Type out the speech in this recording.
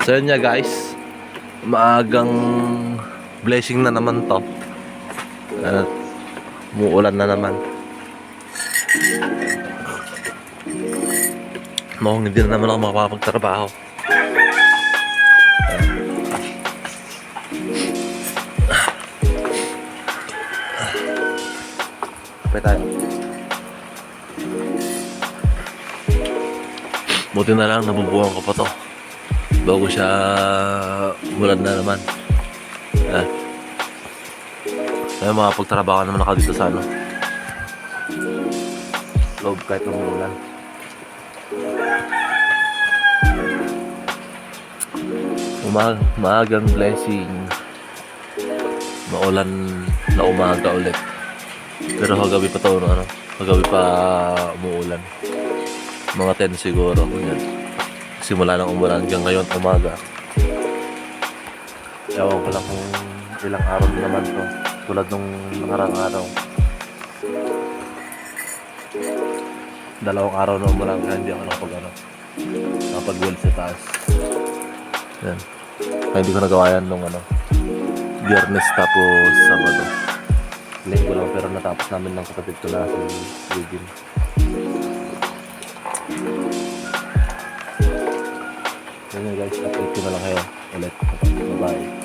So yun nga guys, maagang blessing na naman to. At umuulan na naman. Mukhang hindi na naman ako makapagtrabaho. Kapit tayo. Buti na lang nabubuhan ko pa to bago siya umulan na naman. Kaya makapagtrabaho naman ako dito sa loob kahit umulan. Maagang blessing, maulan na umaga ulit. Pero kagabi pa to, kagabi pa umuulan. Mga 10 siguro. Yan. Simula ng umulan hanggang ngayon umaga. Ewan ko lang kung ilang araw naman to. Tulad nung nakarang araw. 2 araw na umulan kaya hindi ako nakapag-weld sa taas. Yan. Kaya hindi ko nagawa yan nung Biyernes tapos Sabado. Linggo lang pero natapos namin ng kapatid ko na si Eugene. Yan guys, update ko na lang kayo ulit. Bye-bye.